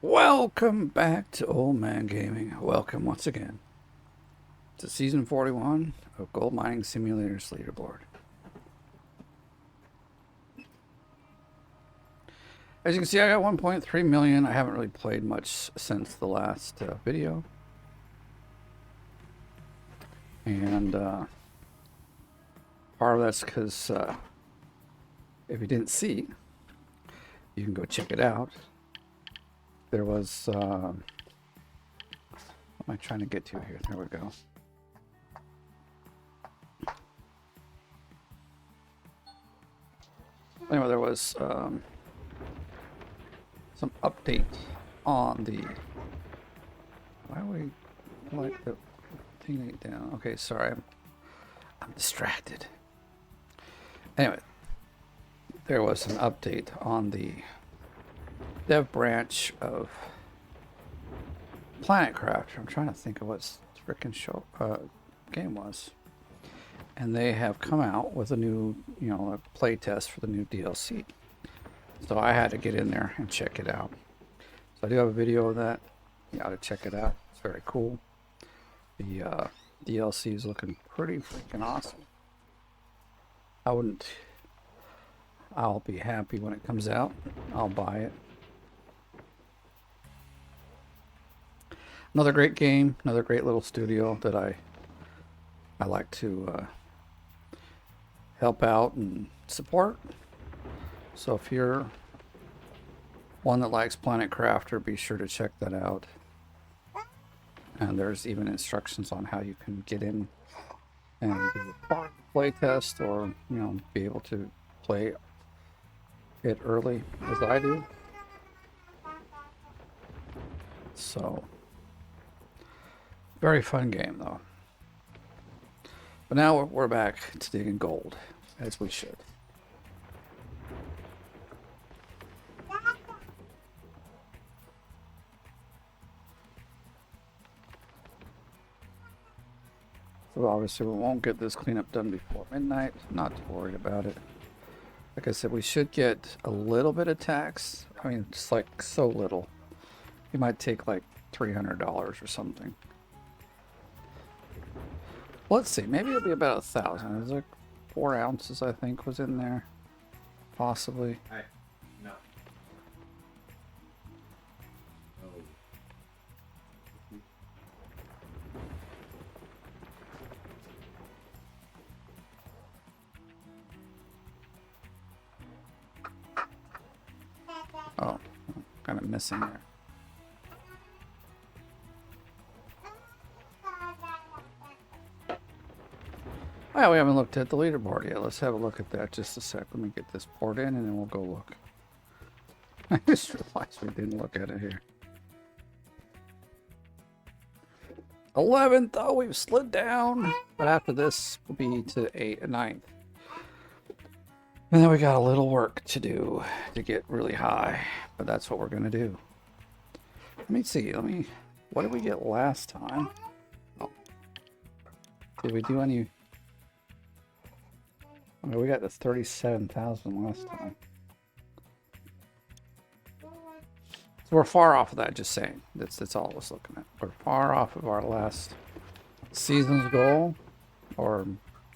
Welcome back to Old Man Gaming. Welcome once again to Season 41 of Gold Mining Simulator's Leaderboard. As you can see, I got 1.3 million. I haven't really played much since the last video. And part of that's because if you didn't see, you can go check it out. There was, what am I trying to get to here? There we go. Anyway, there was some update on the, why are we like the thing ain't down? Okay, sorry, I'm distracted. Anyway, there was an update on the dev branch of Planetcraft. I'm trying to think of what frickin' show game was, and they have come out with a new, a play test for the new DLC. So I had to get in there and check it out. So I do have a video of that. You gotta check it out. It's very cool. The DLC is looking pretty freaking awesome. I'll be happy when it comes out. I'll buy it. Another great game, another great little studio that I like to help out and support. So if you're one that likes Planet Crafter, be sure to check that out. And there's even instructions on how you can get in and do a play test, or be able to play it early as I do. So very fun game though. But now we're back to digging gold, as we should. So obviously we won't get this cleanup done before midnight. Not too worried about it. Like I said, we should get a little bit of tax. I mean, just like so little. It might take like $300 or something. Let's see, maybe it'll be about 1,000. There's like 4 ounces, I think, was in there. Possibly. No. Oh, kind of missing there. Oh, yeah, we haven't looked at the leaderboard yet. Let's have a look at that just a sec. Let me get this poured in and then we'll go look. I just realized we didn't look at it here. 11th. Oh, we've slid down. But after this, we'll be to 9th. And then we got a little work to do to get really high. But that's what we're going to do. Let me see. What did we get last time? Oh. Did we do any? Okay, we got this 37,000 last time. So we're far off of that, just saying. That's all I was looking at. We're far off of our last season's goal, or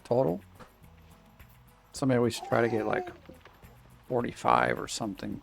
total. So maybe we should try to get like 45 or something.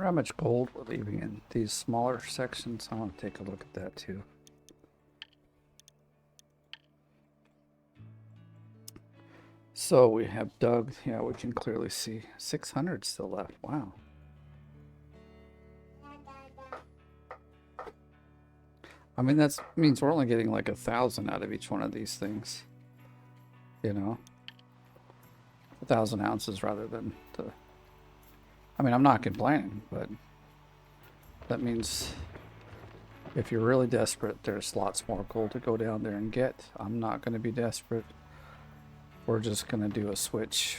How much gold we're leaving in these smaller sections. I want to take a look at that too. So we have dug, yeah, we can clearly see 600 still left. Wow. I mean, that means we're only getting like 1,000 out of each one of these things. 1,000 ounces rather than the. I mean, I'm not complaining, but that means If you're really desperate, there's lots more coal to go down there and get. I'm not going to be desperate. We're just going to do a switch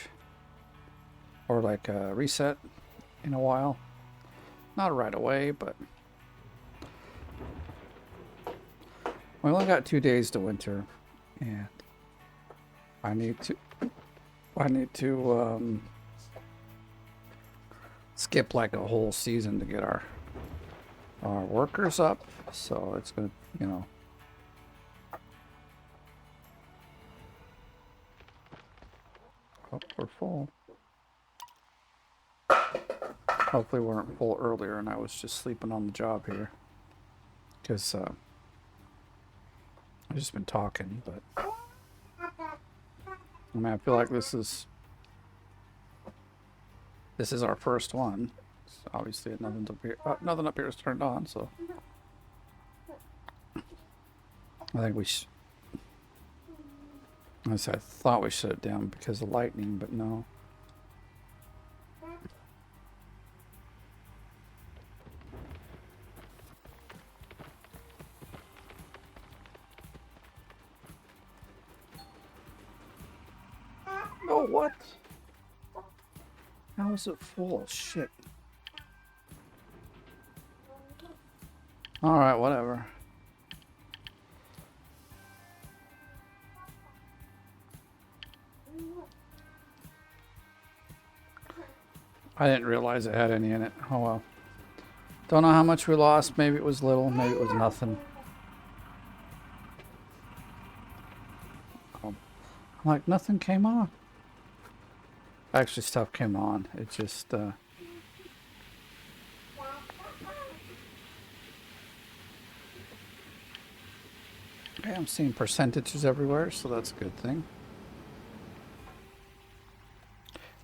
or like a reset in a while. Not right away, but we only got 2 days to winter, and I need to skip like a whole season to get our workers up. So it's gonna, you know. Oh, we're full. Hopefully we weren't full earlier and I was just sleeping on the job here. Because I've just been talking, but I mean, I feel like this is our first one. So obviously nothing up here is turned on, so I think we should. I thought we shut it down because of lightning, but no. Oh, what? How is it full? Shit. Alright, whatever. I didn't realize it had any in it. Oh well. Don't know how much we lost. Maybe it was little, maybe it was nothing. I'm like, nothing came on. Actually, stuff came on. It just, yeah, I'm seeing percentages everywhere, so that's a good thing.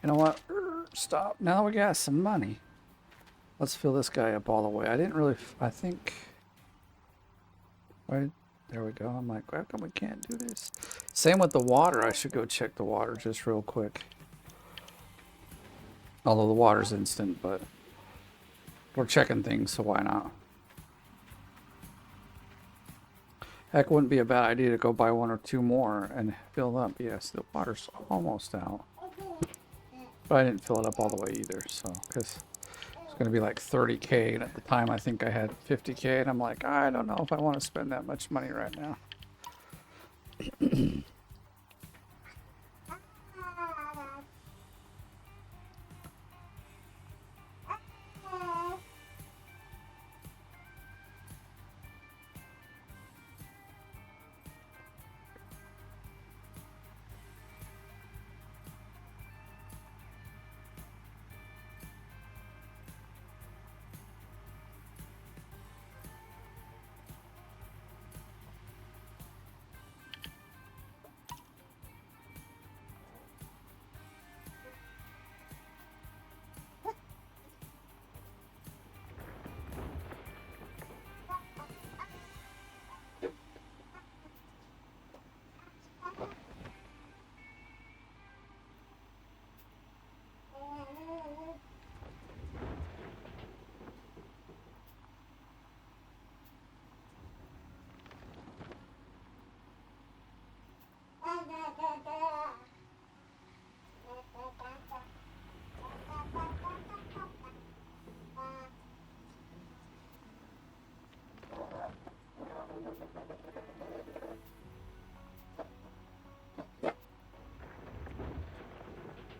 You know what? Stop. Now we got some money. Let's fill this guy up all the way. I didn't really, I think, right, there we go. I'm like, how come we can't do this? Same with the water. I should go check the water just real quick. Although the water's instant, but we're checking things, so why not? Heck, wouldn't be a bad idea to go buy 1 or 2 more and fill up. Yes, the water's almost out. But I didn't fill it up all the way either, so, because it's going to be like 30K, and at the time I think I had 50K, and I'm like, I don't know if I want to spend that much money right now.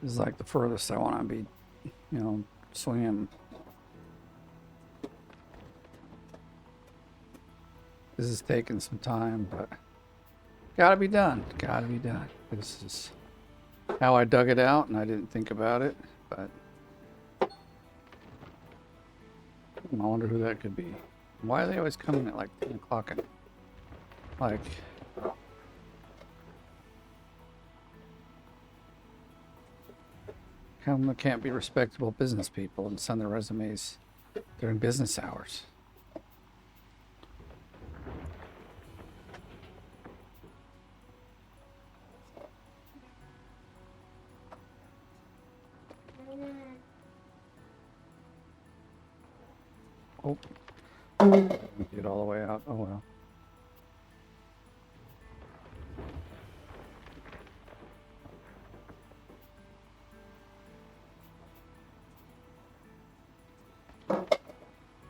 This is like the furthest I want to be, you know, swinging. This is taking some time, but gotta be done. Gotta be done. This is how I dug it out, and I didn't think about it, but I wonder who that could be. Why are they always coming at like 10 o'clock? Like, how come they can't be respectable business people and send their resumes during business hours? Oh, Get all the way out. Oh well.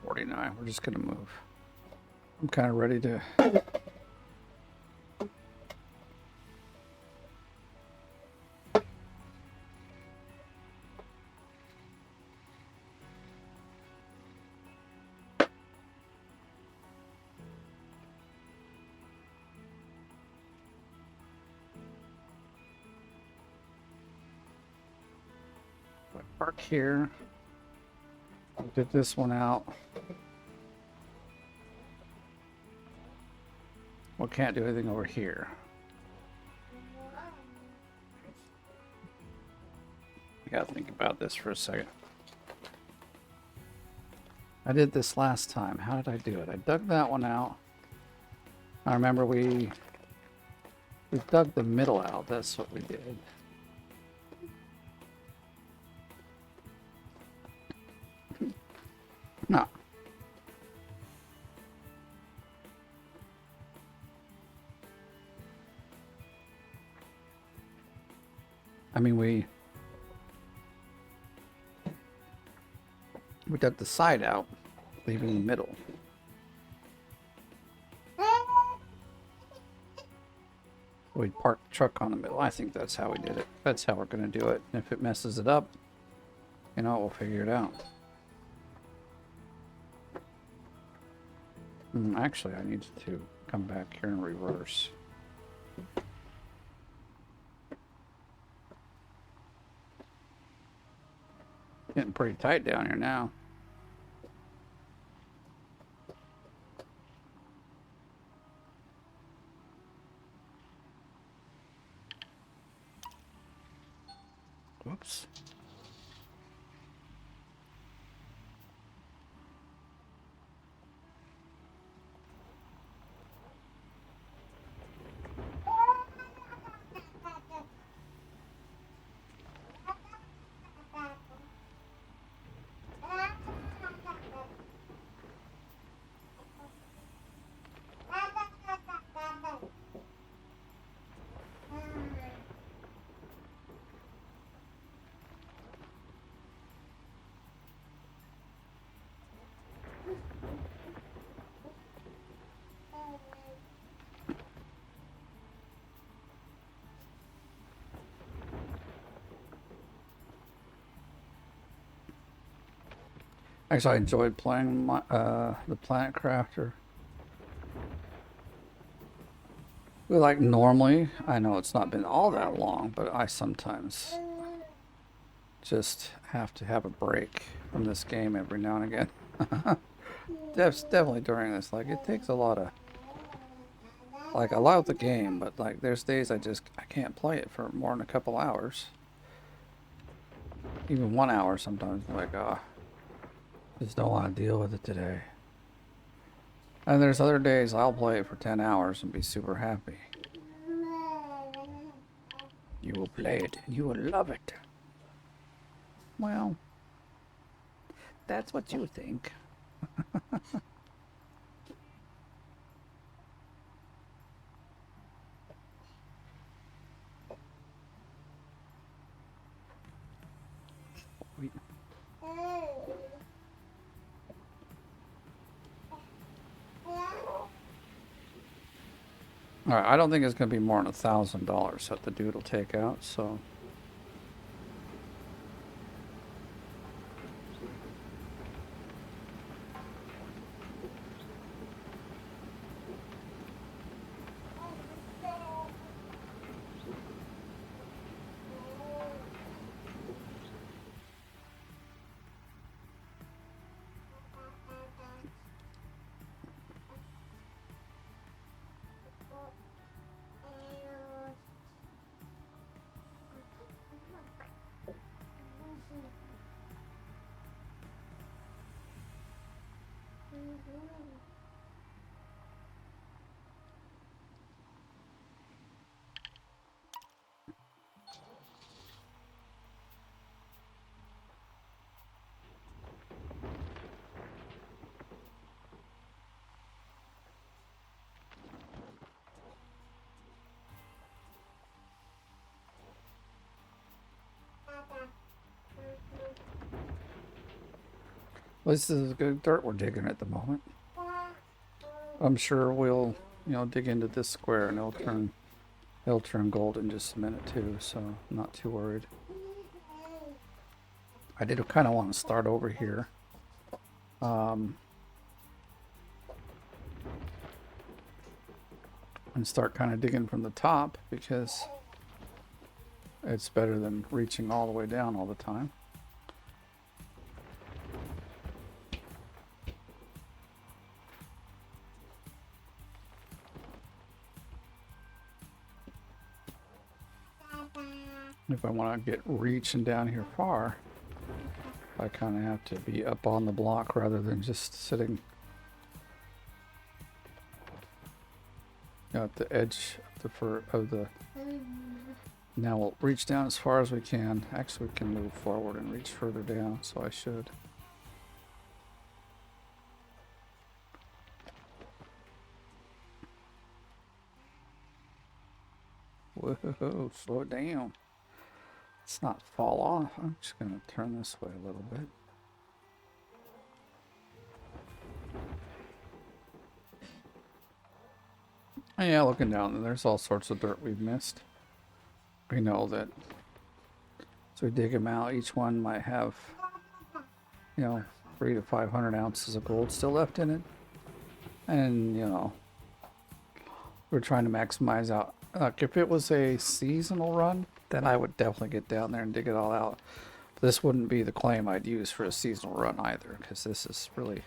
$49. We're just gonna move. I'm kind of ready to. Park here. Did this one out. We can't do anything over here. I gotta think about this for a second. I did this last time. How did I do it? I dug that one out. I remember we dug the middle out. That's what we did. No. I mean, we dug the side out, leaving the middle. We parked the truck on the middle. I think that's how we did it. That's how we're going to do it. And if it messes it up, you know, we'll figure it out. Actually, I need to come back here in reverse. Getting pretty tight down here now. Whoops. Actually, I enjoyed playing the Planet Crafter. Like normally, I know it's not been all that long, but I sometimes just have to have a break from this game every now and again. Definitely during this. Like, it takes a lot of... Like, I love the game, but like, there's days I can't play it for more than a couple hours. Even 1 hour sometimes. I'm like, just don't want to deal with it today. And there's other days I'll play it for 10 hours and be super happy. You will play it and you will love it. Well, that's what you think. Alright, I don't think it's going to be more than $1,000 that the dude will take out, so... This is good dirt we're digging at the moment. I'm sure we'll, dig into this square and it'll turn gold in just a minute too, so I'm not too worried. I did kind of want to start over here. And start kind of digging from the top because it's better than reaching all the way down all the time. If I want to get reaching down here far, I kind of have to be up on the block rather than just sitting at the edge of the. Now we'll reach down as far as we can. Actually, we can move forward and reach further down, so I should. Whoa, slow it down. Let's not fall off. I'm just going to turn this way a little bit. And yeah, looking down, there's all sorts of dirt we've missed. We know that as we dig them out, each one might have, 300 to 500 ounces of gold still left in it. And, we're trying to maximize out. Like, if it was a seasonal run, then I would definitely get down there and dig it all out. But this wouldn't be the claim I'd use for a seasonal run either, because this is really...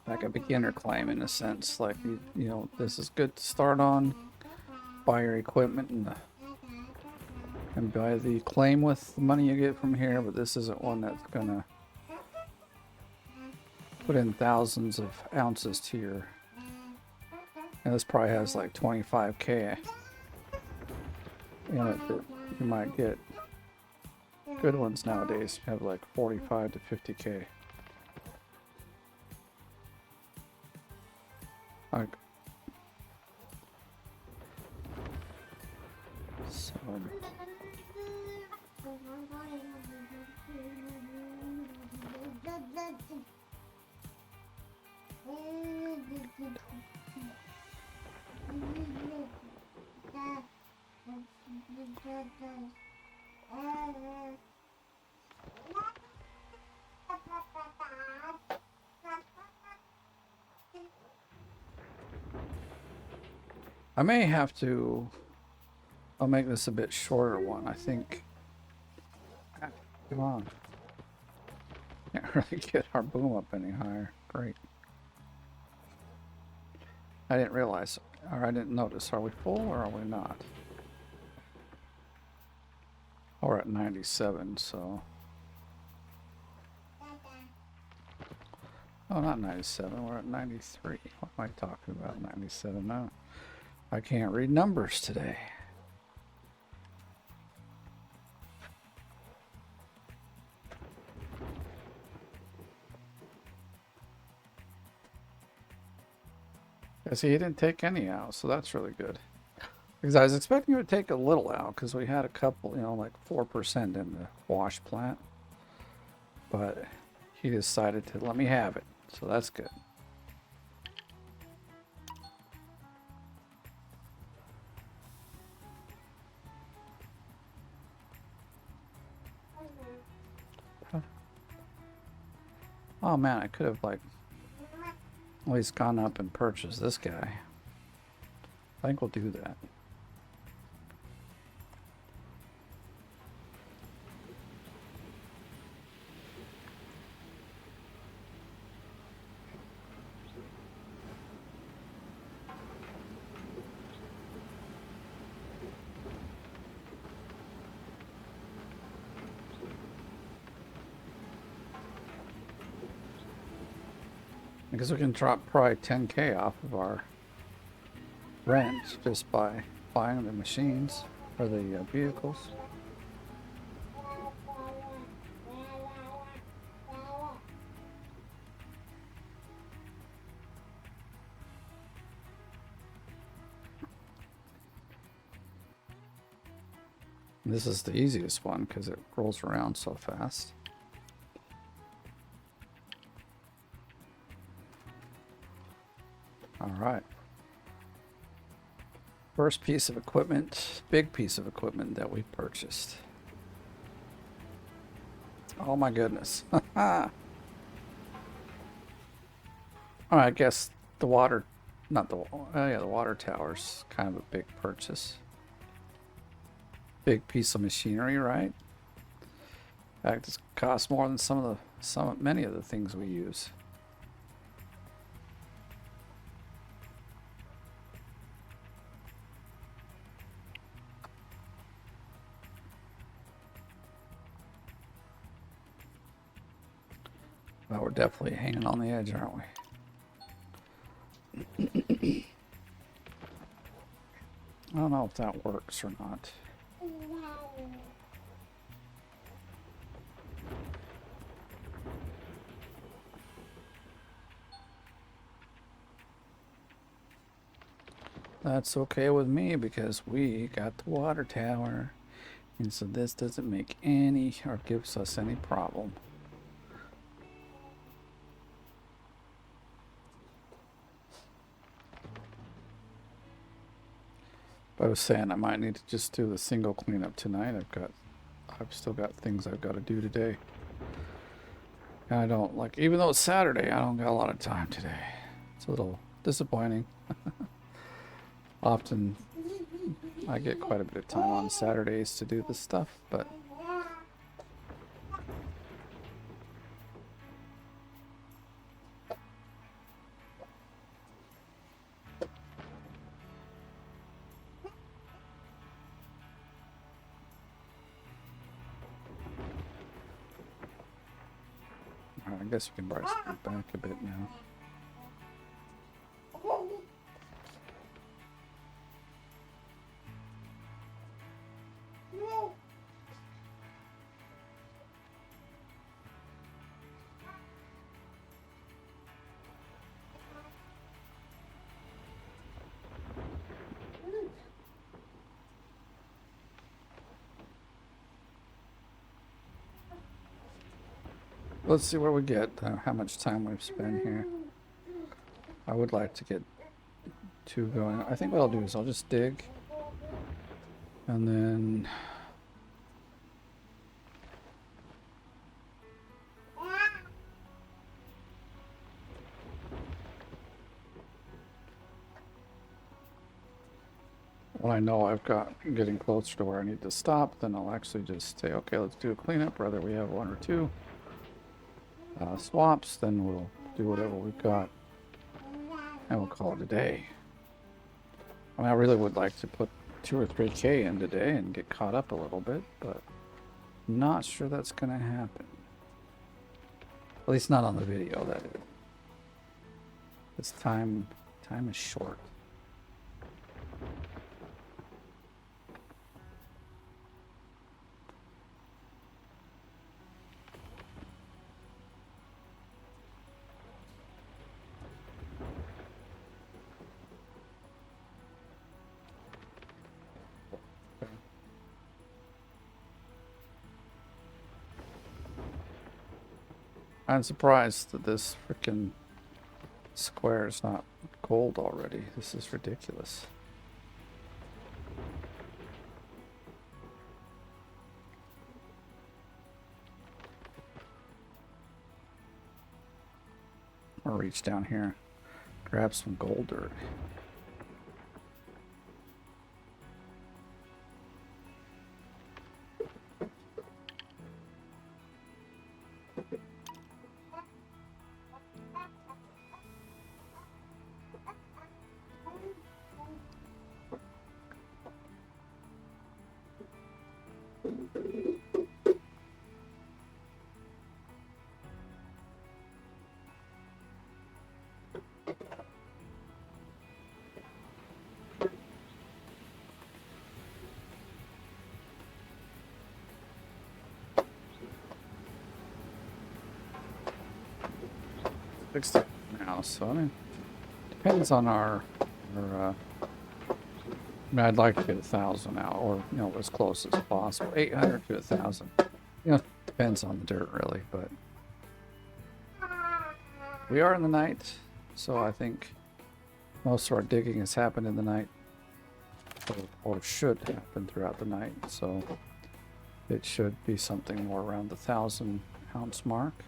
like a beginner claim in a sense. Like, this is good to start on. Buy your equipment and buy the claim with the money you get from here, but this isn't one that's gonna put in thousands of ounces to your... And this probably has like 25k in it that you might get. Good ones nowadays have like 45 to 50k. Like, so I may have to... I'll make this a bit shorter one, I think. Come on. Can't really get our boom up any higher. Great. I didn't realize, or I didn't notice. Are we full or are we not? Oh, we're at 97, so... Oh, not 97. We're at 93. What am I talking about? 97 now. I can't read numbers today. I see, he didn't take any out, so that's really good. Because I was expecting you to take a little out, because we had a couple, like 4% in the wash plant. But he decided to let me have it, so that's good. Oh man, I could have like at least gone up and purchased this guy. I think we'll do that. I guess we can drop probably 10k off of our rent just by buying the machines or the vehicles. This is the easiest one because it rolls around so fast. All right. First piece of equipment, big piece of equipment that we purchased. Oh my goodness. All right, I guess the water, not the, yeah, the water tower's kind of a big purchase. Big piece of machinery, right? In fact, it costs more than many of the things we use. Well, we're definitely hanging on the edge, aren't we? I don't know if that works or not. That's okay with me because we got the water tower. And so this doesn't make any or gives us any problem. I was saying I might need to just do the single cleanup tonight. I've still got things I've got to do today. And I don't like, even though it's Saturday, I don't got a lot of time today. It's a little disappointing. Often I get quite a bit of time on Saturdays to do this stuff, but I guess you can probably scoot back a bit now. Let's see where we get, how much time we've spent here. I would like to get two going. I think what I'll do is I'll just dig. And then when I know I'm getting closer to where I need to stop, then I'll actually just say, okay, let's do a cleanup. Whether we have one or two swaps, then we'll do whatever we've got and we'll call it a day. I mean, I really would like to put 2 or 3K in today and get caught up a little bit, but I'm not sure that's going to happen. At least not on the video, that is. This time is short. I'm surprised that this freaking square is not gold already. This is ridiculous. I'll reach down here, grab some gold dirt. Fixed it now, so I mean, depends on our I mean, I'd like to get 1,000 out, or as close as possible. 800 to 1,000. Depends on the dirt, really. But we are in the night, so I think most of our digging has happened in the night, or should happen throughout the night. So it should be something more around the 1,000-ounce mark.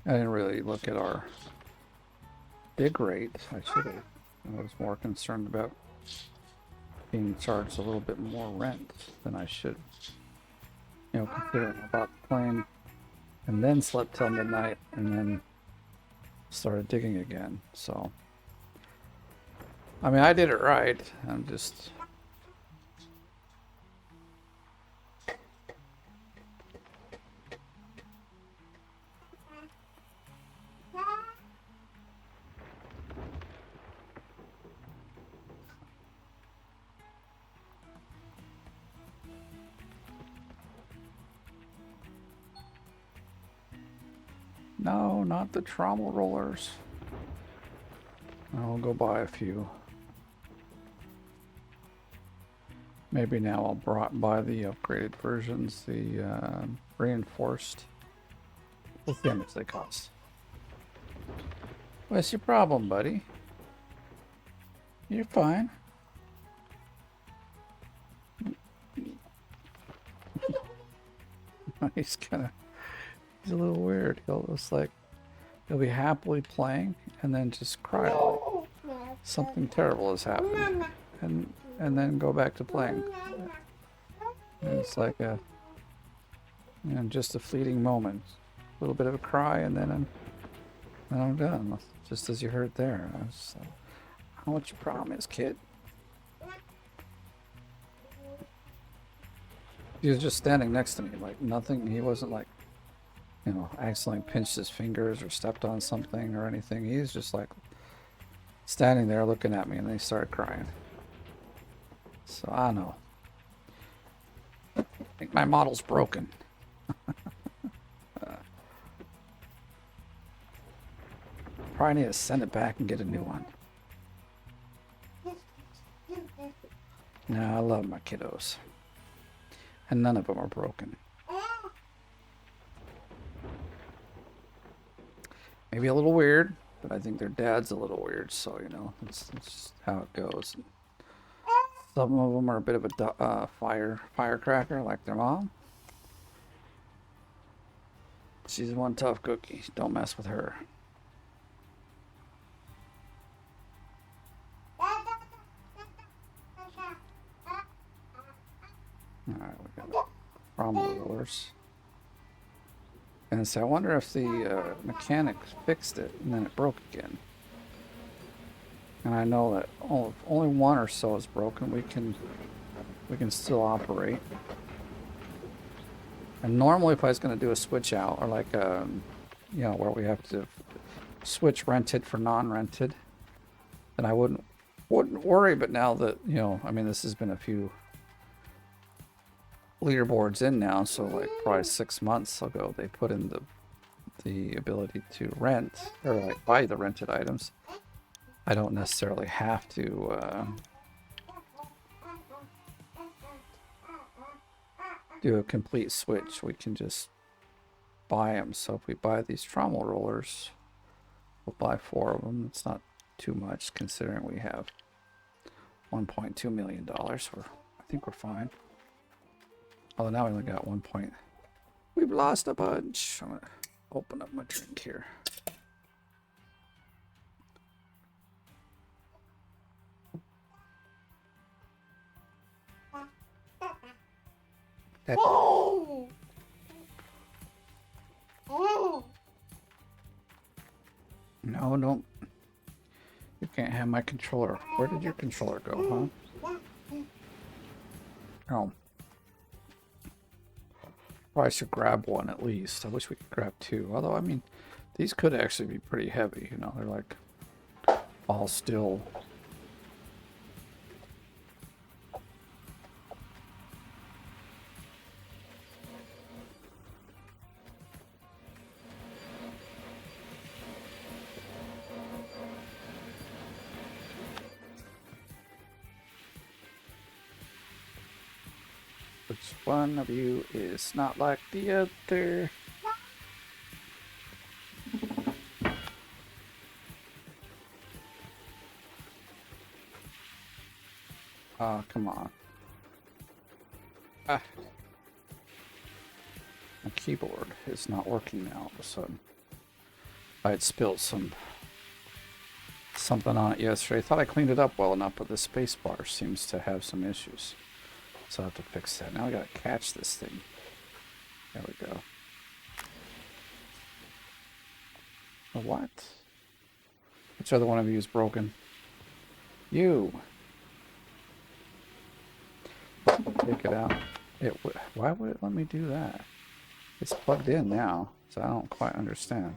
I didn't really look at our dig rate. I should have. I was more concerned about being charged a little bit more rent than I should. Considering I bought the plane and then slept till midnight and then started digging again. So, I mean, I did it right. I'm just. No, not the trauma rollers. I'll go buy a few. Maybe now I'll buy the upgraded versions, the reinforced. We'll see how much they cost. What's your problem, buddy? You're fine. He's a little weird. He'll be happily playing and then just cry like something terrible has happened, and then go back to playing. And it's like just a fleeting moment, a little bit of a cry, and then I'm done. Just as you heard there. I was like, I don't know what your problem is, kid. He was just standing next to me, like nothing. He wasn't like, accidentally pinched his fingers or stepped on something or anything. He's just like standing there looking at me, and then he started crying. So I don't know. I think my model's broken. Probably need to send it back and get a new one. No, I love my kiddos. And none of them are broken. Maybe a little weird, but I think their dad's a little weird, so, that's just how it goes. Some of them are a bit of a firecracker, like their mom. She's one tough cookie. Don't mess with her. Alright, we got trauma rollers. And so I wonder if the mechanic fixed it and then it broke again. And I know that if only one or so is broken, we can still operate. And normally, if I was going to do a switch out, or like where we have to switch rented for non-rented, then I wouldn't worry. But now that I mean, this has been a few leaderboards in now, so like probably 6 months ago they put in the the ability to rent, or like buy the rented items, I don't necessarily have to do a complete switch. We can just buy them. So if we buy these trommel rollers, we'll buy 4 of them. It's not too much considering we have $1.2 million. I think we're fine. Although now we only got 1 point. We've lost a bunch. I'm gonna open up my drink here. That No, don't. You can't have my controller. Where did your controller go, huh? Oh. Probably should grab one at least. I wish we could grab 2. Although, I mean, these could actually be pretty heavy. You know, they're like all steel. Which one of you is not like the other? Oh, come on. Ah. My keyboard is not working now all of a sudden. I had spilled something on it yesterday. I thought I cleaned it up well enough, but the space bar seems to have some issues. So I have to fix that. Now I gotta catch this thing. There we go. A what? Which other one of you is broken? You! Take it out. Why would it let me do that? It's plugged in now, so I don't quite understand.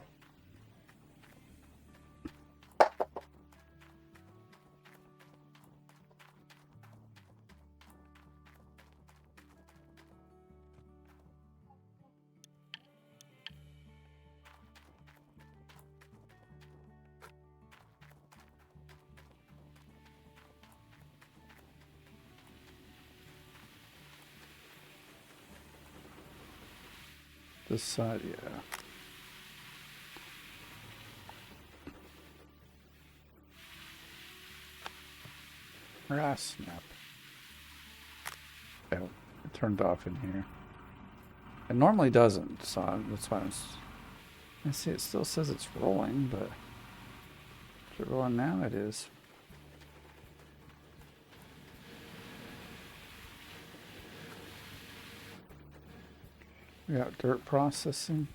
This side, yeah. Ah, snap. Yeah, it turned off in here. It normally doesn't, so that's why I see it still says it's rolling, but is it rolling now? It is. We got dirt processing.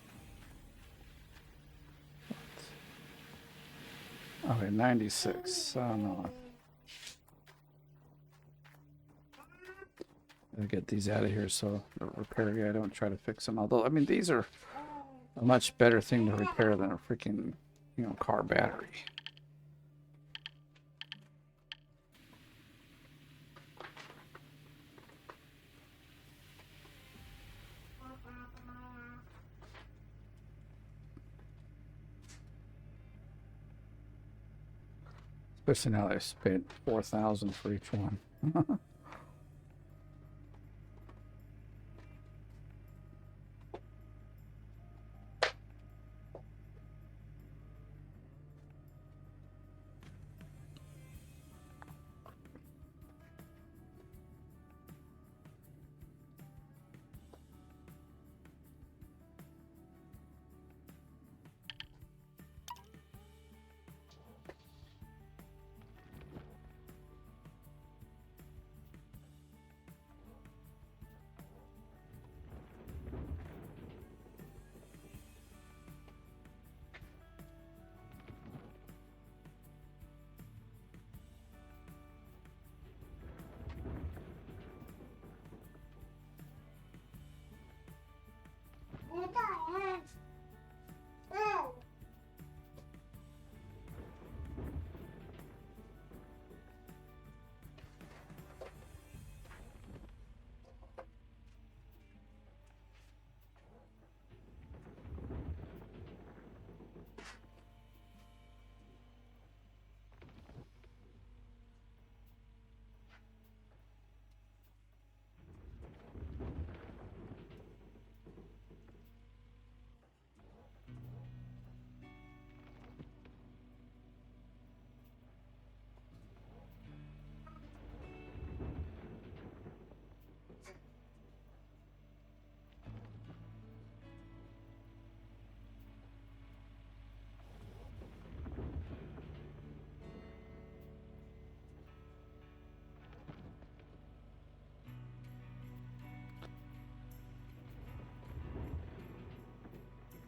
Okay, 96. Oh no. I'll get these out of here so the repair guy don't try to fix them. Although, I mean, these are a much better thing to repair than a freaking, you know, car battery. Especially now that I spent $4,000 for each one.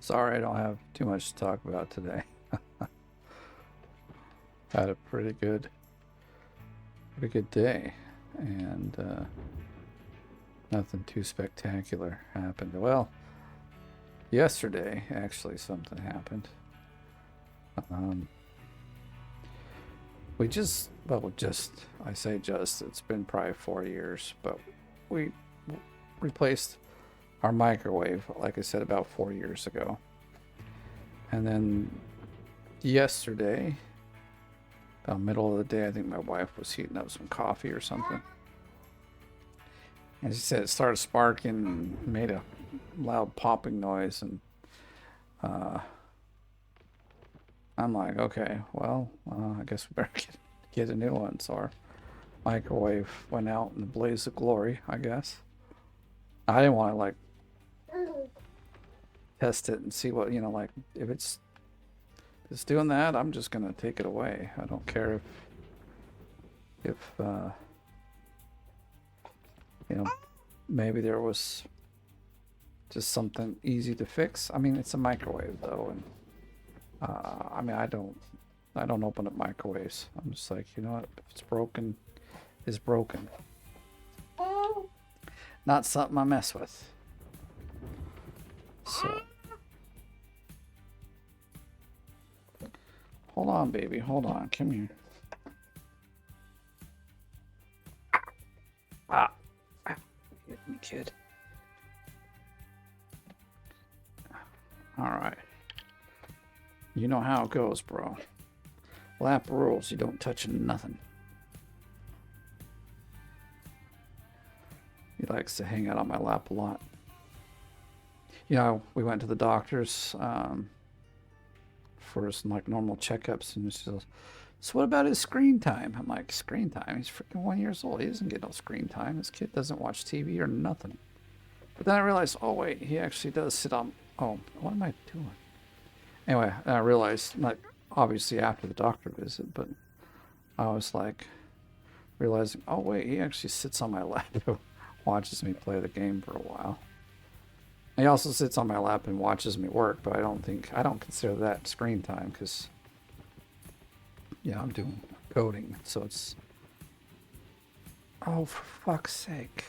Sorry, I don't have too much to talk about today. Had a pretty good day, and nothing too spectacular happened. Well, yesterday, actually, something happened. I say just, it's been probably 4 years, but we replaced our microwave, like I said, about 4 years ago. And then yesterday, about middle of the day, I think my wife was heating up some coffee or something. And she said it started sparking and made a loud popping noise. And I'm like, okay, well, I guess we better get a new one. So our microwave went out in a blaze of glory, I guess. I didn't want to like test it and see what, like if it's doing that, I'm just gonna take it away. I don't care if maybe there was just something easy to fix. I mean, it's a microwave though, and I mean, I don't open up microwaves. I'm just like, you know what, if it's broken, it's broken. Not something I mess with. So hold on, baby, hold on, come here. Hit me, kid. All right. You know how it goes, bro. Lap rules. You don't touch nothing. He likes to hang out on my lap a lot. We went to the doctor's for some like normal checkups, and she says, "So what about his screen time?" I'm like, "Screen time? He's freaking 1 year old. He doesn't get no screen time. This kid doesn't watch TV or nothing." But then I realized, oh wait, he actually does sit on. Oh, what am I doing? Anyway, I realized, not obviously after the doctor visit, but I was like realizing, oh wait, he actually sits on my lap, watches me play the game for a while. He also sits on my lap and watches me work, but I don't consider that screen time because, I'm doing coding, so it's. Oh, for fuck's sake!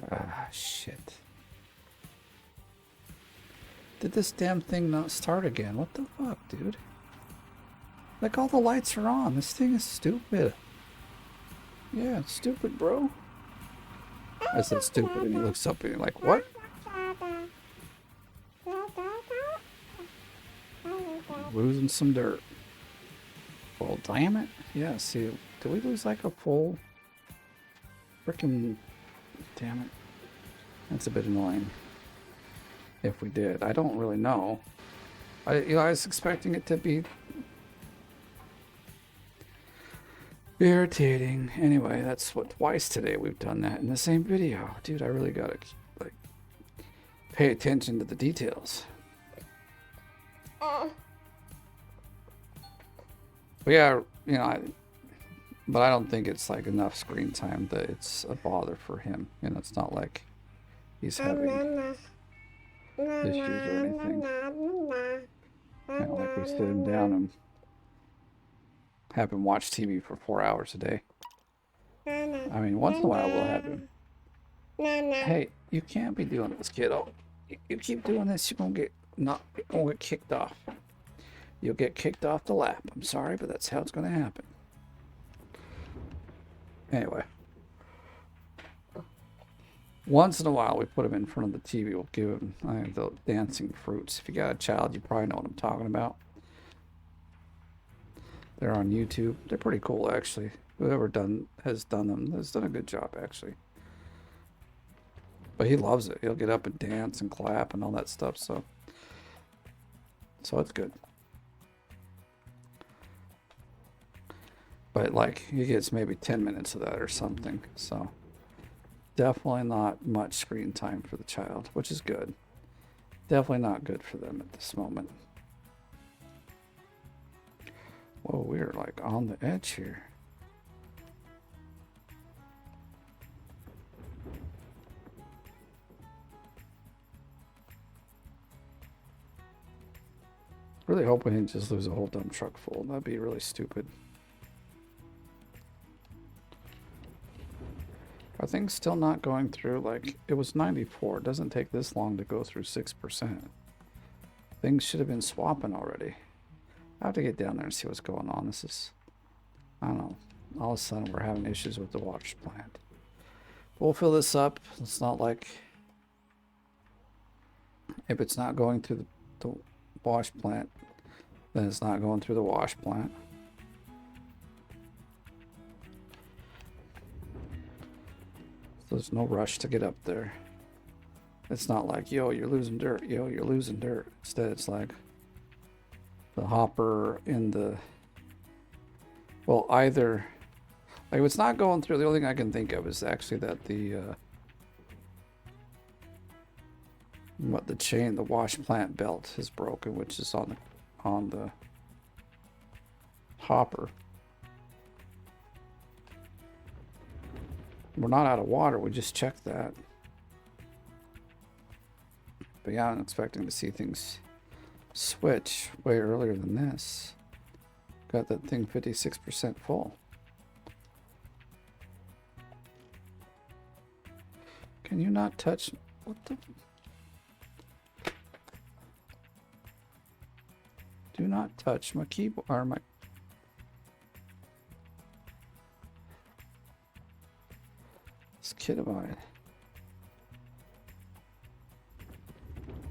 Ah, shit. Did this damn thing not start again? What the fuck, dude? Like, all the lights are on. This thing is stupid. Yeah, it's stupid, bro. I said stupid, and he looks up and he's like, what? Losing some dirt. Well, damn it. Yeah, see, did we lose like a full freaking. Damn it. That's a bit annoying. If we did. I don't really know. I was expecting it to be irritating. Anyway, that's what twice today we've done that in the same video. Dude, I really gotta pay attention to the details. But yeah, but I don't think it's like enough screen time that it's a bother for him. It's not like he's having issues or anything. Like we sit him down and have him watch TV for 4 hours a day. I mean, once in a while we'll have him. Hey, you can't be doing this, kiddo. You keep doing this, you're gonna get kicked off. You'll get kicked off the lap. I'm sorry, but that's how it's gonna happen. Anyway. Once in a while, we put him in front of the TV. We'll give him the dancing fruits. If you got a child, you probably know what I'm talking about. They're on YouTube. They're pretty cool, actually. Whoever has done them has done a good job, actually. But he loves it. He'll get up and dance and clap and all that stuff. So it's good. But like he gets maybe 10 minutes of that or something. So definitely not much screen time for the child, which is good. Definitely not good for them at this moment. Whoa, we're like on the edge here. Really hope we didn't just lose a whole dump truck full. That'd be really stupid. Are things still not going through? Like, it was 94. It doesn't take this long to go through 6%. Things should have been swapping already. I have to get down there and see what's going on. This is, I don't know. All of a sudden we're having issues with the wash plant. We'll fill this up. It's not like, if it's not going through the wash plant, then it's not going through the wash plant. So there's no rush to get up there. It's not like, yo, you're losing dirt. Yo, you're losing dirt. Instead, it's like the hopper in the, well, either, like if it's not going through, the only thing I can think of is actually that the chain, the wash plant belt is broken, which is on the hopper. We're not out of water, we just checked that. But yeah, I'm expecting to see things switch way earlier than this. Got that thing 56% full. Can you not touch, what the? Do not touch my keyboard, or my... This kid of mine.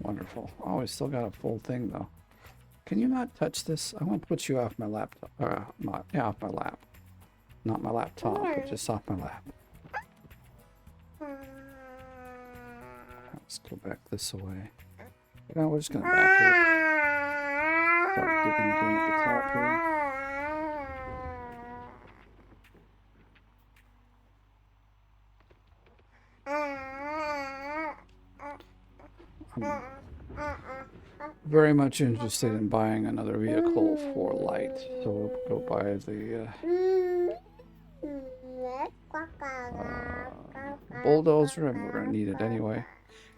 Wonderful. Oh, we still got a full thing though. Can you not touch this? I want to put you off my laptop, or yeah, off my lap. Not my laptop, but just off my lap. Let's go back this way. No, we're just gonna back it. Start digging again at the top here. I'm very much interested in buying another vehicle for light, so we'll go buy the bulldozer, and we're gonna need it anyway.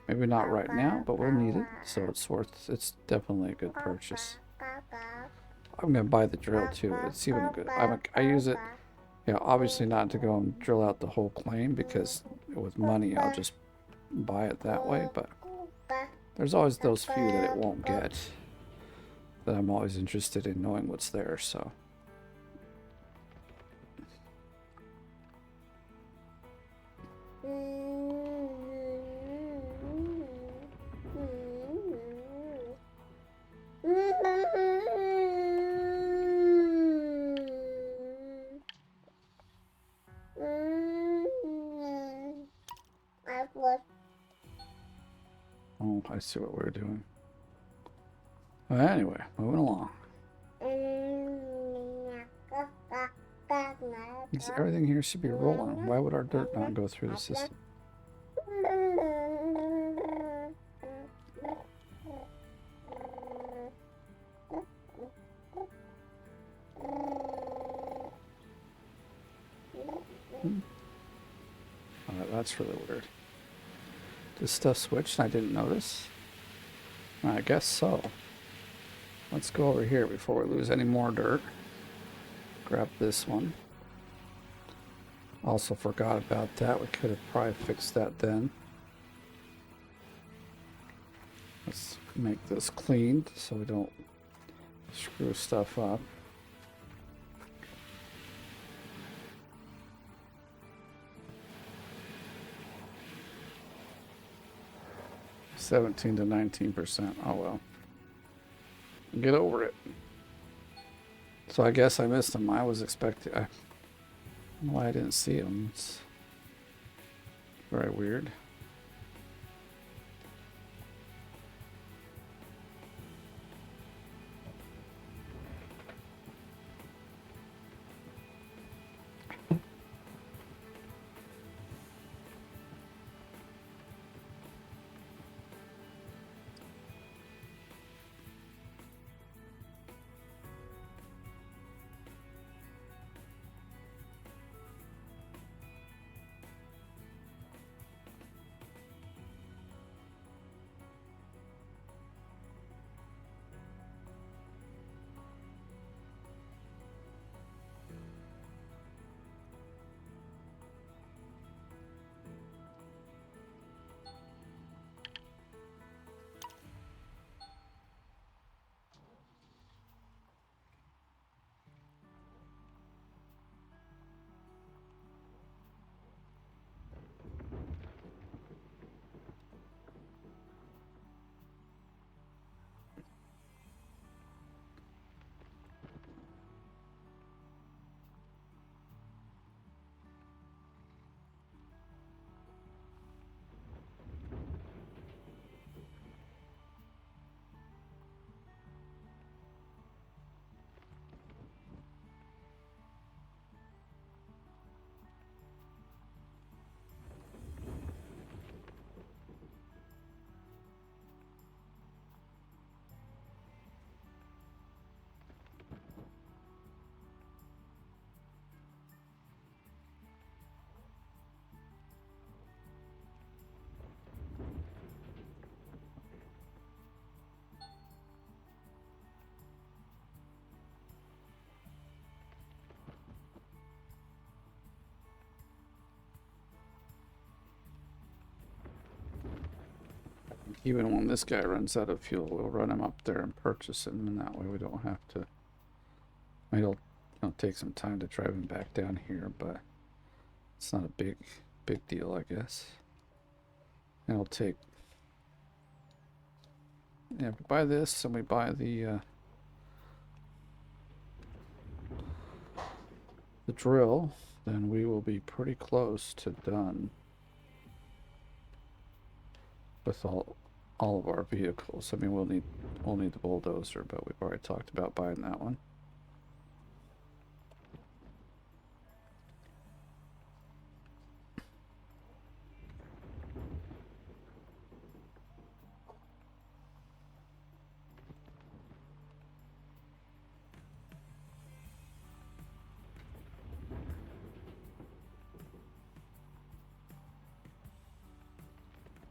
Maybe not right now, but we'll need it, so it's definitely a good purchase. I'm gonna buy the drill too. It's even a good. I use it, you know, obviously not to go and drill out the whole claim, because with money I'll just buy it that way, but there's always those few that it won't get, that I'm always interested in knowing what's there, so. Oh, I see what we're doing. Anyway, moving along. Everything here should be rolling. Why would our dirt not go through the system? That's really weird. This stuff switched and I didn't notice? I guess so. Let's go over here before we lose any more dirt. Grab this one. Also forgot about that. We could have probably fixed that then. Let's make this clean so we don't screw stuff up. $17 to 19%. Oh well. Get over it. So I guess I missed him. I was expecting. I don't know why I didn't see him. It's very weird. even when this guy runs out of fuel, we'll run him up there and purchase him, and that way we don't have to. It'll take some time to drive him back down here, but it's not a big deal, I guess. And it'll take. Yeah, if we buy this and we buy the drill, then we will be pretty close to done with all of our vehicles. I mean, we'll need the bulldozer, but we've already talked about buying that one.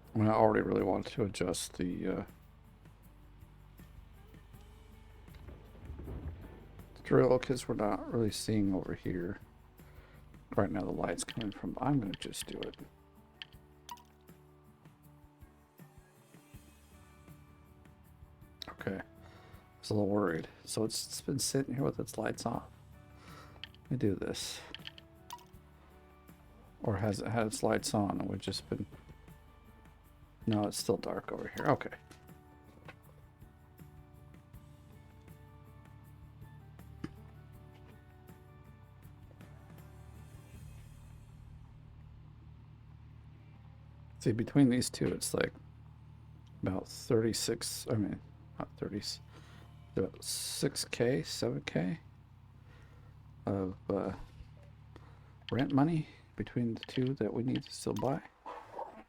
I mean, I already really wanted to adjust the drill because we're not really seeing over here. Right now the light's coming from, I'm going to just do it. Okay. I was a little worried. So it's been sitting here with its lights off. Let me do this. Or has it had its lights on and we've just been... No, it's still dark over here. Okay. See, between these two, it's like about 36, I mean, not 30, about 6K, 7K of rent money between the two that we need to still buy.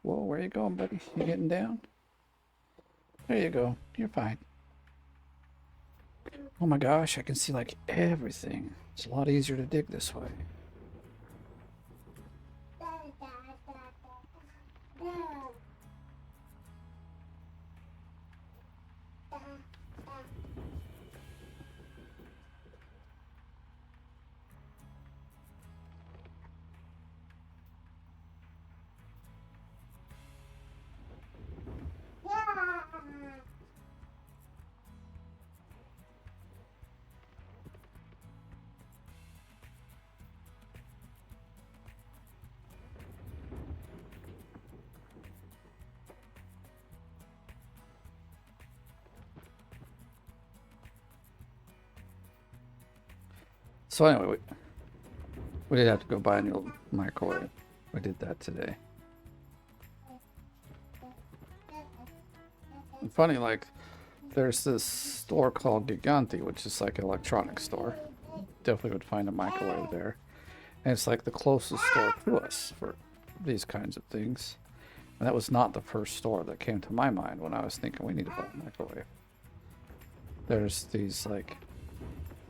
Whoa, where you going, buddy? You getting down? There you go. You're fine. Oh my gosh, I can see like everything. It's a lot easier to dig this way. So anyway, we did have to go buy a new microwave. We did that today. And funny, like, there's this store called Giganti, which is like an electronics store. Definitely would find a microwave there. And it's like the closest store to us for these kinds of things. And that was not the first store that came to my mind when I was thinking we need to buy a microwave. There's these like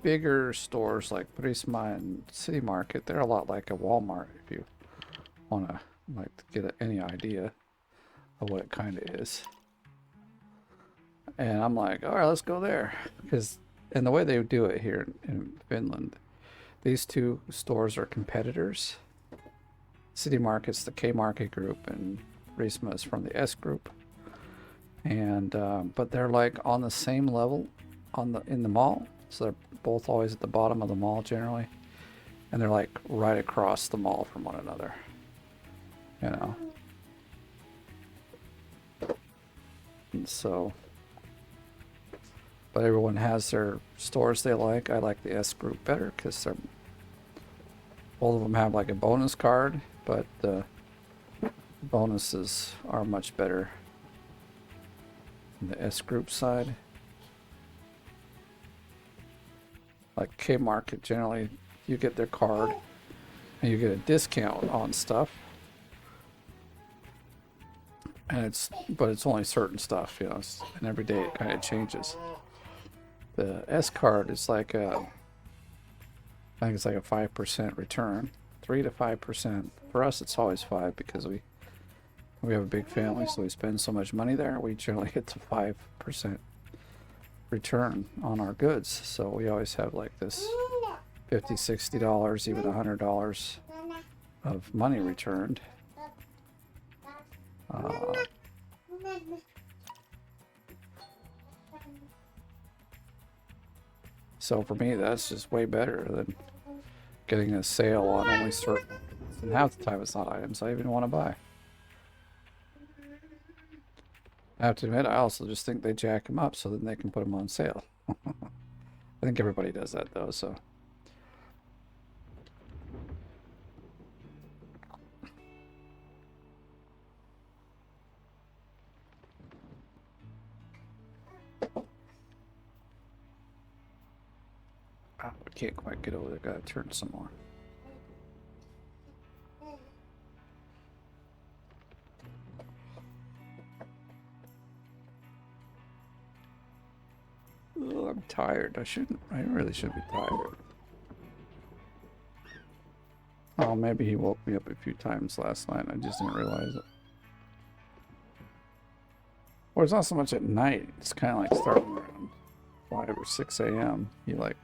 bigger stores like Prisma and City Market. They're a lot like a Walmart if you want to like get any idea of what it kind of is. And I'm like, all right, let's go there. And the way they do it here in Finland, these two stores are competitors. City Market's the K Market group and Prisma is from the S group. And but they're like on the same level in the mall. So they're both always at the bottom of the mall generally. And they're like right across the mall from one another. You know. And so, but everyone has their stores they like. I like the S group better because they're both of them have like a bonus card, but the bonuses are much better in the S group side. Like K Market, generally you get their card and you get a discount on stuff. And but it's only certain stuff, you know, and every day it kind of changes. The S card is like I think it's like a 5% return, 3 to 5%. For us, it's always 5 because we have a big family, so we spend so much money there. We generally get to 5% return on our goods, so we always have like this $50, $60, even $100 of money returned. So for me, that's just way better than getting a sale on only certain. And half the time, it's not items I even want to buy. I have to admit, I also just think they jack them up so then they can put them on sale. I think everybody does that though, so. Oh, I can't quite get over there. Gotta turn some more. Oh, I'm tired. I really shouldn't be tired. Oh, maybe he woke me up a few times last night and I just didn't realize it. Or it's not so much at night. It's kind of like starting around 5 or 6 a.m. He like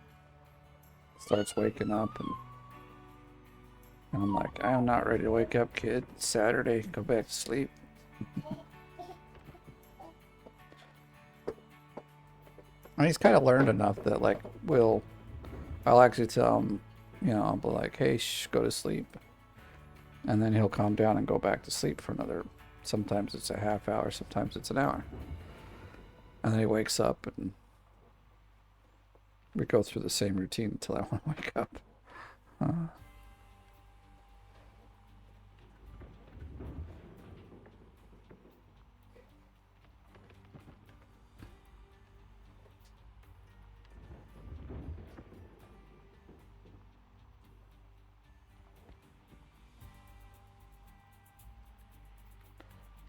starts waking up and I'm like, I'm not ready to wake up, kid. It's Saturday. Go back to sleep. And he's kind of learned enough that like I'll actually tell him, you know, I'll be like, hey, shh, go to sleep. And then he'll calm down and go back to sleep for another, sometimes it's a half hour, sometimes it's an hour. And then he wakes up and we go through the same routine until I want to wake up.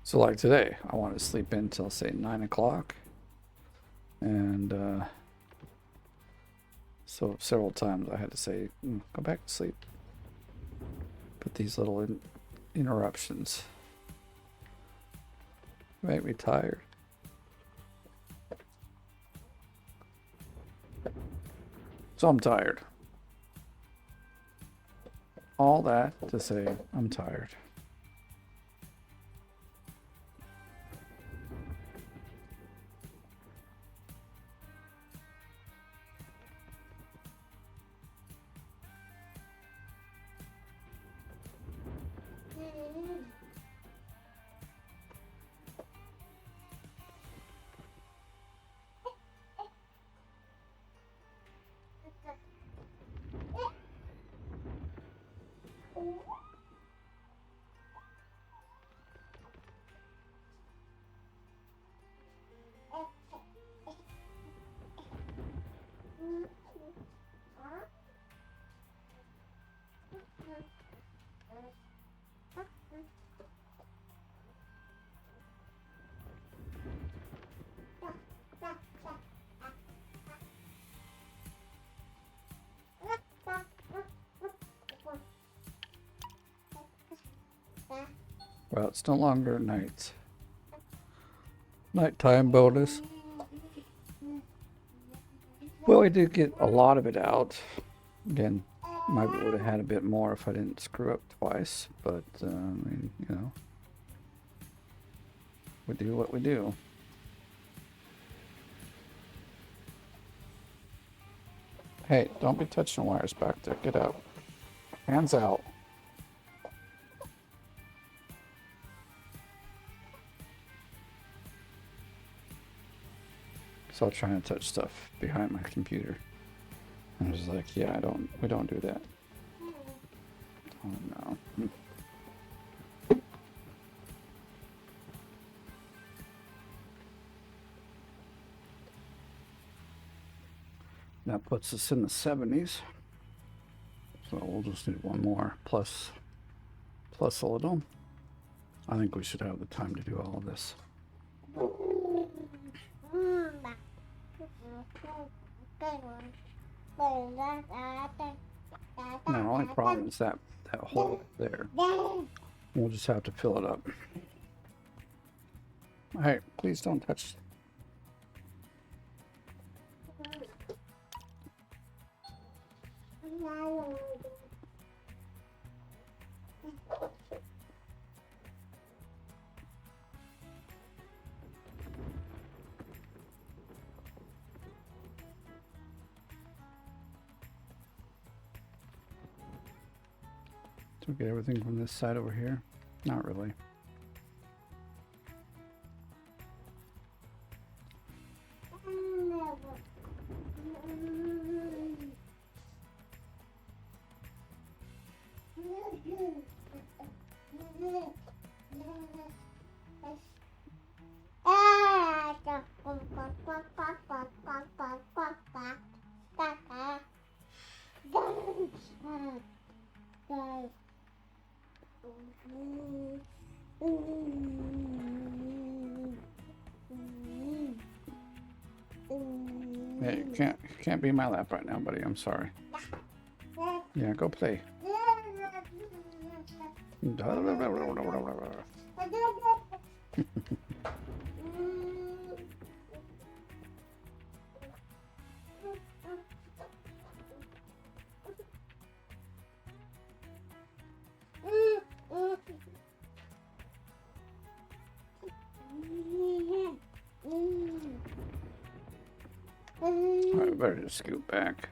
So like today, I want to sleep in until say 9 o'clock. And so several times I had to say, go back to sleep. But these little interruptions make me tired. So I'm tired. All that to say I'm tired. Well, it's no longer night. Nighttime bonus. Well, I did get a lot of it out. Again, might would have had a bit more if I didn't screw up twice, but I mean, you know, we do what we do. Hey, don't be touching wires back there. Get out. Hands out. So trying to touch stuff behind my computer. I was like, yeah, we don't do that. Oh no. That puts us in the 70s. So we'll just need one more plus a little. I think we should have the time to do all of this. The only problem is that hole there. We'll just have to fill it up. Hey, please don't touch. So we get everything from this side over here? Not really. Hey, you can't be in my lap right now, buddy. I'm sorry. Yeah, go play. I better just scoot back.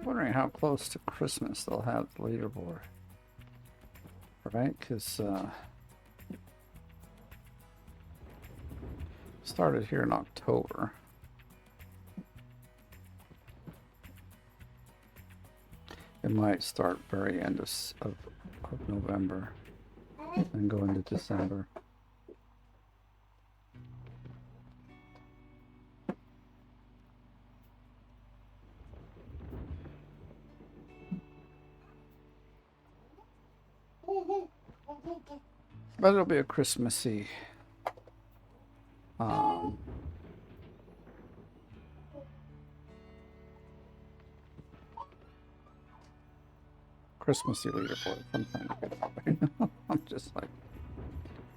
Wondering how close to Christmas they'll have the leaderboard, right? Because started here in October. It might start very end of November and go into December. But it'll be a Christmassy Christmassy leaderboard sometime. I'm just like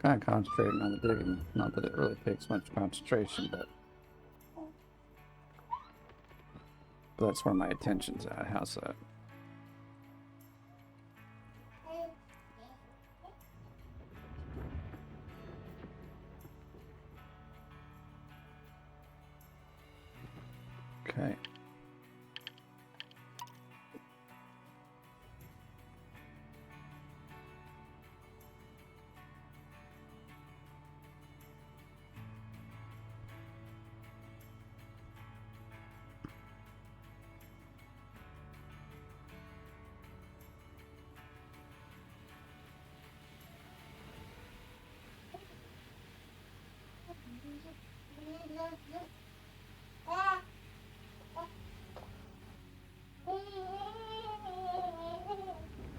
kind of concentrating on the digging. Not that it really takes much concentration, but that's where my attention's at. How's that? Okay.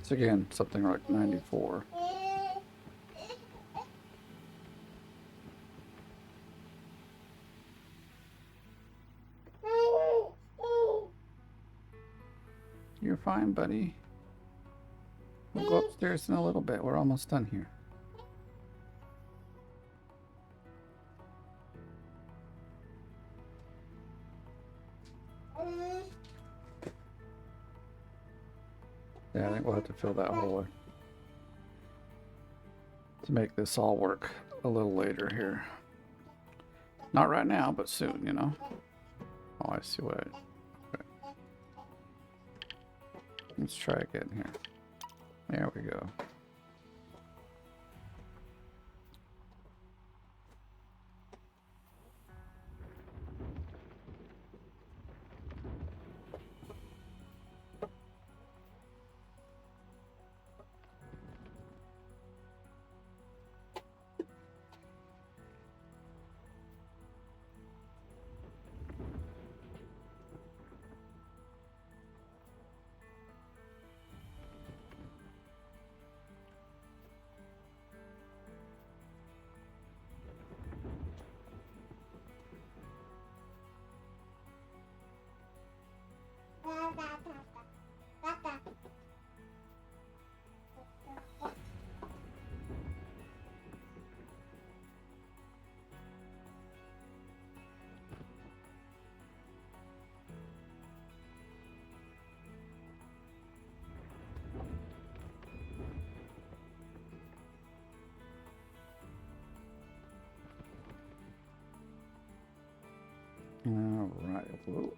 So again, something like 94. You're fine, buddy. We'll go upstairs in a little bit. We're almost done here. Yeah, I think we'll have to fill that hole to make this all work a little later here. Not right now, but soon, you know. Oh, I see what okay. Let's try again here. There we go. All right. Whoa.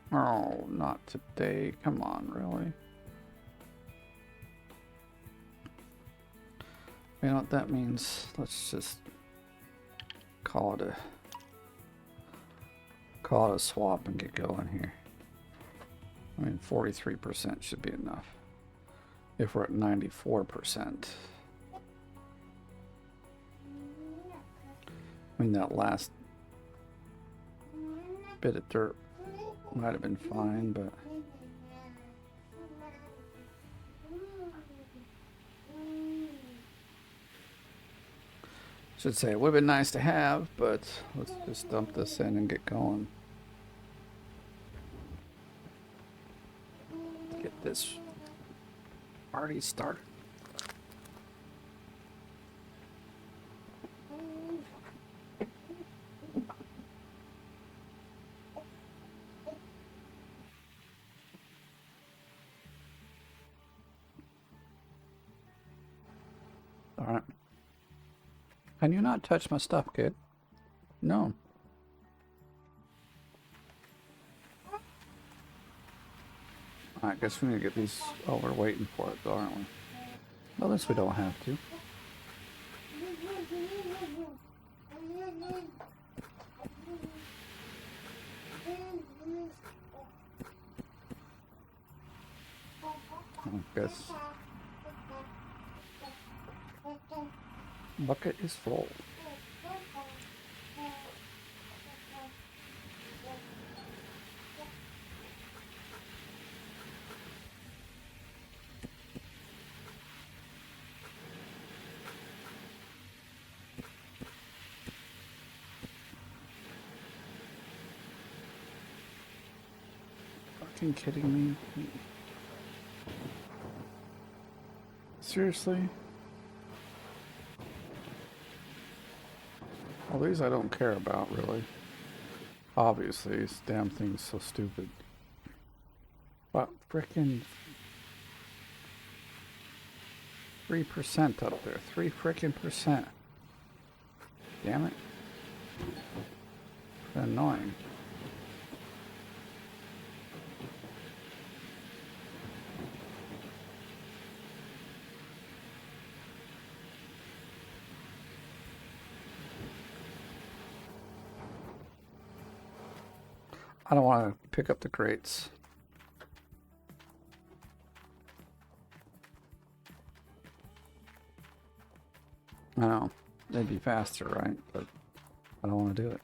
Oh, not today. Come on, really? You know what that means? Let's just call it a swap and get going here. I mean, 43% should be enough. If we're at 94%. I mean, that last bit of dirt might have been fine, but should say it would have been nice to have, but let's just dump this in and get going. Get this party started. All right. Can you not touch my stuff, kid? No. I guess we need to get these. Oh, we're waiting for it, though, aren't we? Well, this we don't have to. I guess. Bucket is full. Fucking kidding me? Seriously? Well, these I don't care about, really. Obviously, this damn thing's so stupid. But frickin' 3% up there. 3 frickin' percent. Damn it. Annoying. I don't want to pick up the crates. I know. They'd be faster, right? But I don't want to do it.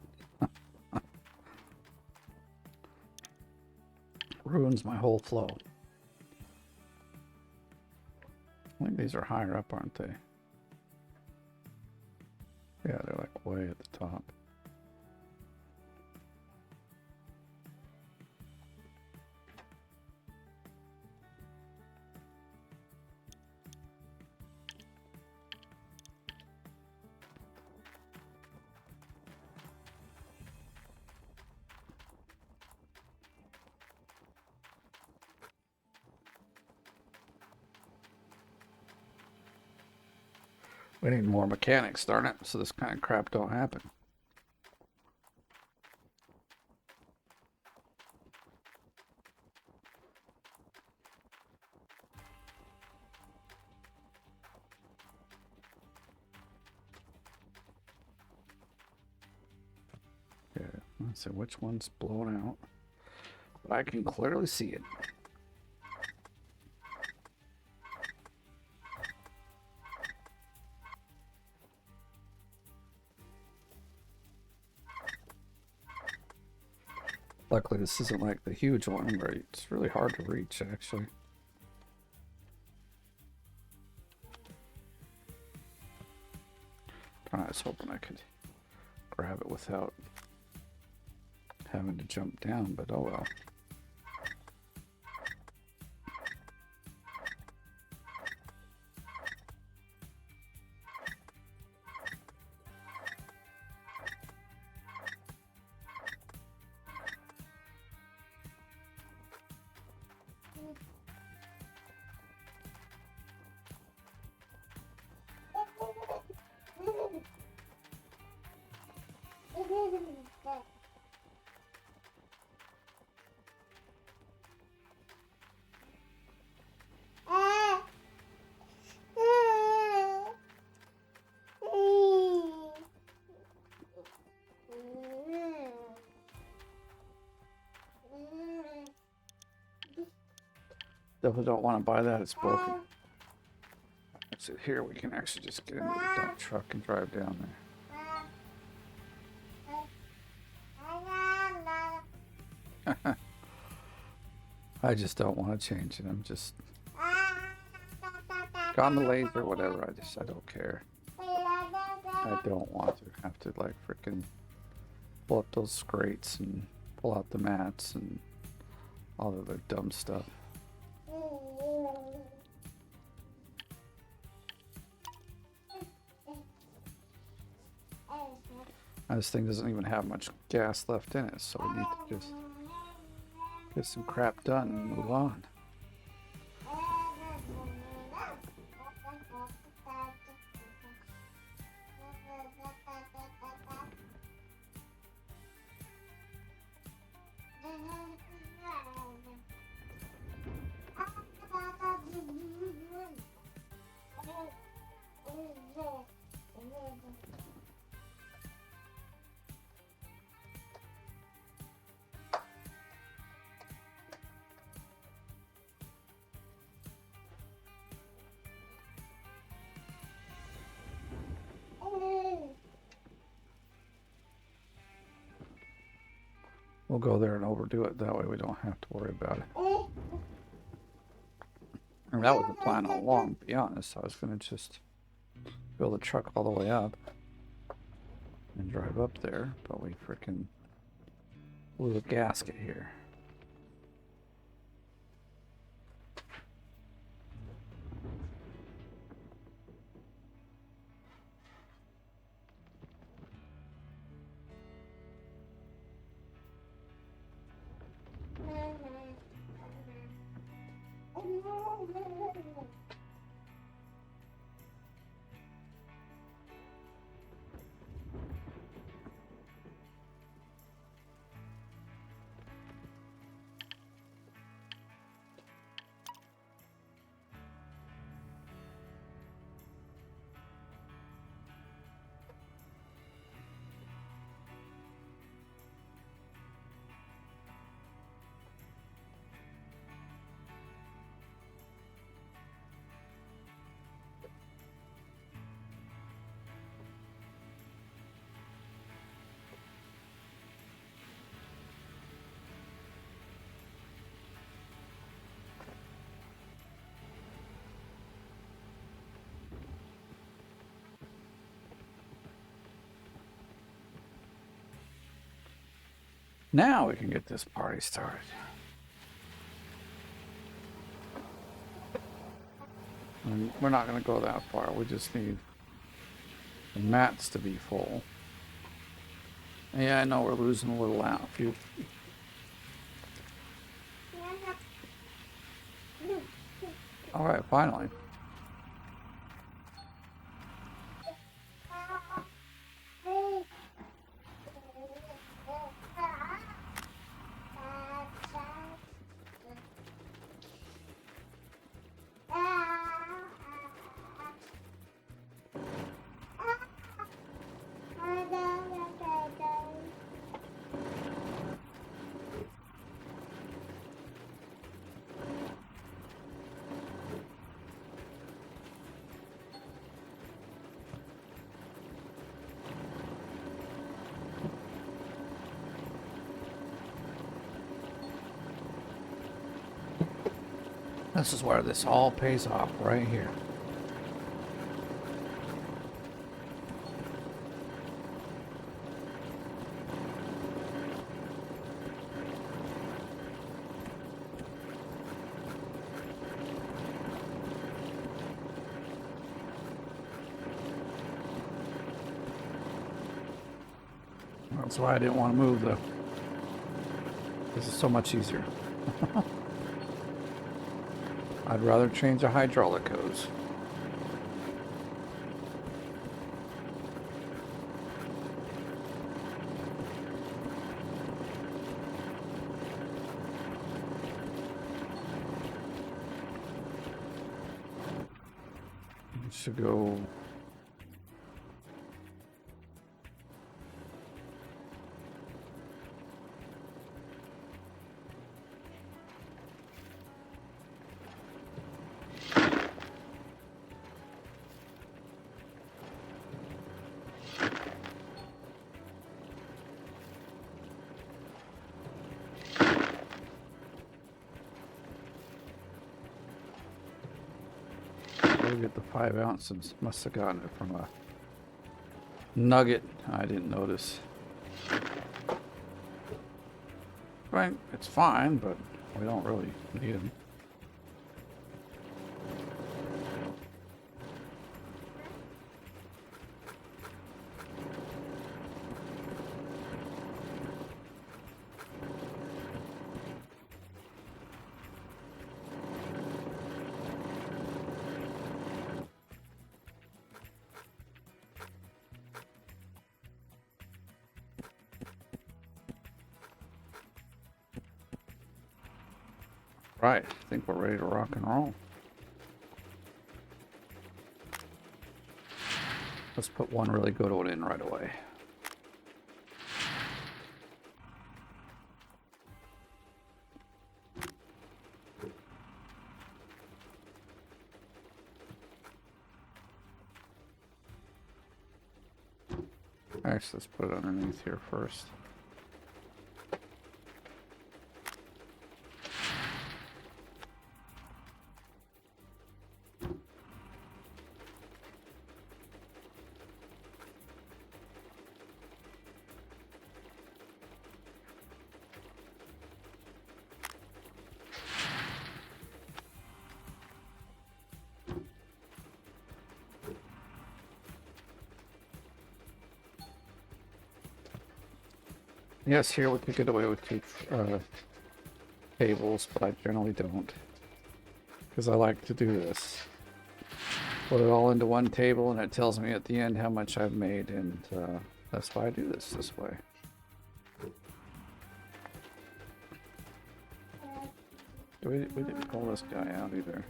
Ruins my whole flow. I think these are higher up, aren't they? Yeah, they're like way at the top. We need more mechanics, darn it, so this kind of crap don't happen. Yeah, let's see which one's blown out. But I can clearly see it. Luckily, this isn't like the huge one where it's really hard to reach, actually. I was hoping I could grab it without having to jump down, but oh well. Definitely don't want to buy that, it's broken. So here we can actually just get into the dump truck and drive down there. I just don't want to change it. I'm just got the laser, whatever. I don't care. I don't want to have to like freaking pull up those grates and pull out the mats and all the other dumb stuff. This thing doesn't even have much gas left in it, so we need to just get some crap done and move on. We'll go there and overdo it. That way we don't have to worry about it. And that was the plan all along, to be honest. I was going to just fill the truck all the way up and drive up there, but we freaking blew a gasket here. Now we can get this party started. And we're not going to go that far. We just need the mats to be full. Yeah, I know we're losing a little out. All right, finally. This is where this all pays off, right here. That's why I didn't want to move though. This is so much easier. I'd rather change the hydraulic hose. It should go. Get the 5 ounces. Must have gotten it from a nugget. I didn't notice. Right, it's fine, but we don't really need them. Right, I think we're ready to rock and roll. Let's put one really good one in right away. Actually, let's put it underneath here first. Yes, here we could get away with 2 tables, but I generally don't. Because I like to do this. Put it all into one table and it tells me at the end how much I've made, and that's why I do this way. We didn't pull this guy out either.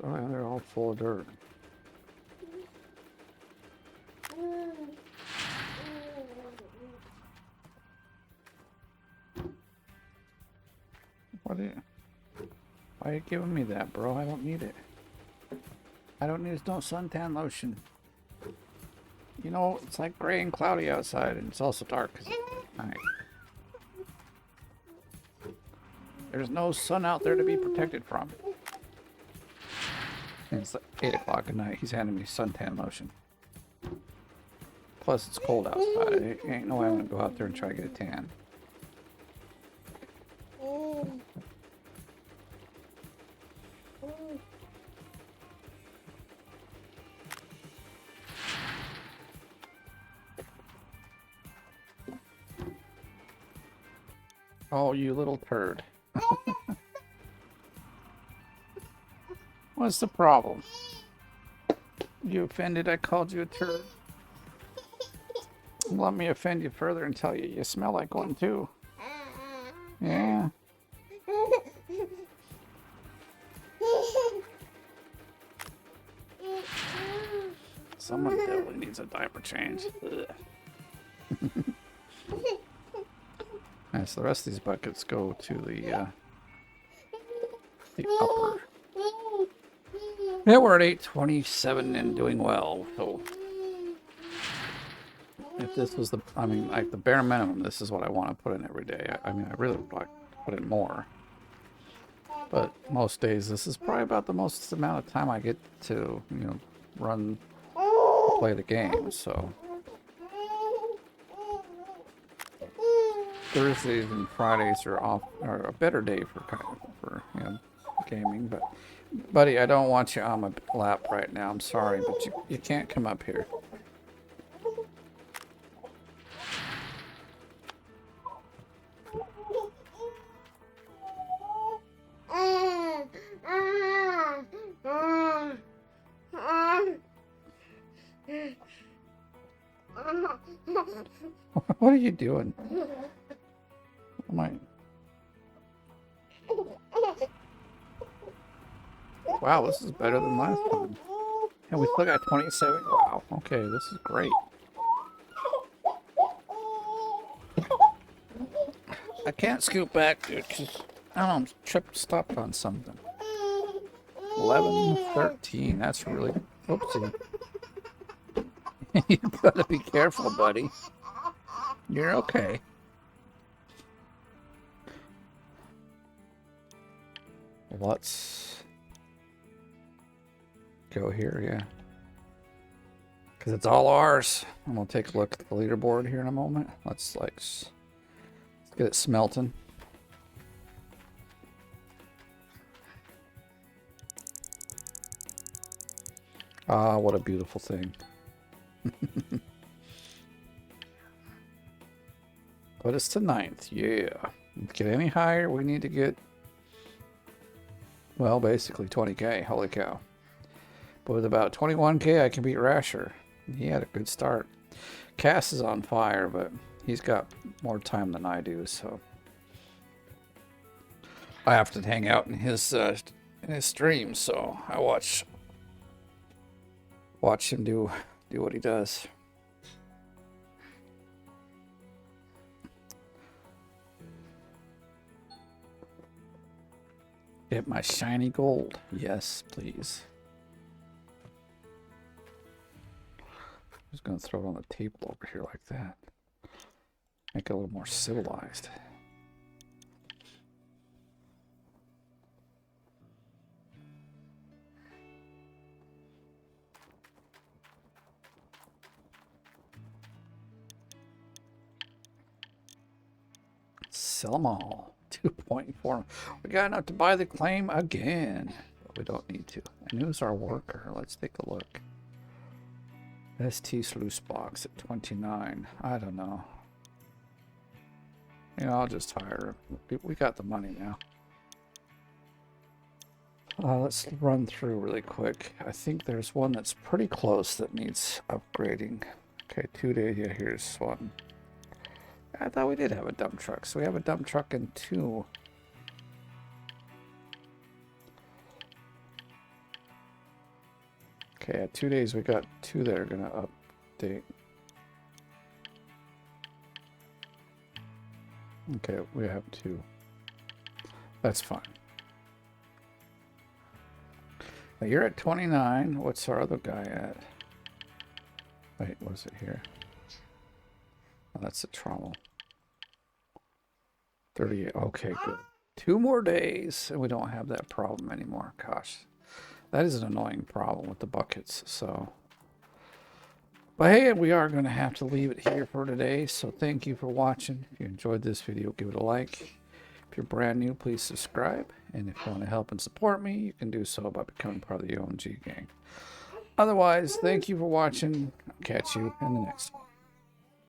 Oh yeah, they're all full of dirt. Why are you giving me that, bro? I don't need it. I don't need no suntan lotion. You know, it's like gray and cloudy outside, and it's also dark. Night. There's no sun out there to be protected from. And it's like 8 o'clock at night. He's handing me suntan lotion. Plus, it's cold outside. Ain't no way I'm gonna go out there and try to get a tan. Oh, you little turd. What's the problem? You offended I called you a turd? Let me offend you further and tell you you smell like one too. Yeah. Someone definitely needs a diaper change. Alright, so the rest of these buckets go to the upper. Yeah, we're at 8:27 and doing well, so if this was the, I mean, like the bare minimum, this is what I want to put in every day. I mean, I really would like to put in more. But most days, this is probably about the most amount of time I get to, run, play the game. So Thursdays and Fridays are off, are a better day for gaming. But buddy, I don't want you on my lap right now. I'm sorry, but you can't come up here. What are you doing? Oh my. Wow, this is better than last time. And we still got 27. Wow, okay, this is great. I can't scoot back, dude, because I don't know, stopped on something. 11, 13, that's really, oopsie. You gotta be careful, buddy. You're okay. Let's go here, yeah. Because it's all ours. I'm gonna take a look at the leaderboard here in a moment. Let's get it smelting. Ah, what a beautiful thing. But it's the 9th, yeah. Get any higher, we need to get, well, basically 20k, holy cow. But with about 21k, I can beat Rasher. He had a good start. Cass is on fire, but he's got more time than I do, so I have to hang out in his stream, so I watch him do what he does. Get my shiny gold. Yes, please. I'm just gonna throw it on the table over here like that. Make it a little more civilized. Sell them all. 2.4. We got enough to buy the claim again. But we don't need to. And who's our worker? Let's take a look. ST sluice box at 29. I don't know. I'll just hire him. We got the money now. Let's run through really quick. I think there's one that's pretty close that needs upgrading. Okay, 2 days. Yeah, here's one. I thought we did have a dump truck. So we have a dump truck and 2. Okay, at 2 days we got 2 that are going to update. Okay, we have 2. That's fine. Now you're at 29. What's our other guy at? Wait, was it here? Oh, that's the trommel. 38. Okay, good. 2 more days, and we don't have that problem anymore. Gosh, that is an annoying problem with the buckets. So, but hey, we are going to have to leave it here for today. So thank you for watching. If you enjoyed this video, give it a like. If you're brand new, please subscribe. And if you want to help and support me, you can do so by becoming part of the OMG gang. Otherwise, thank you for watching. I'll catch you in the next one.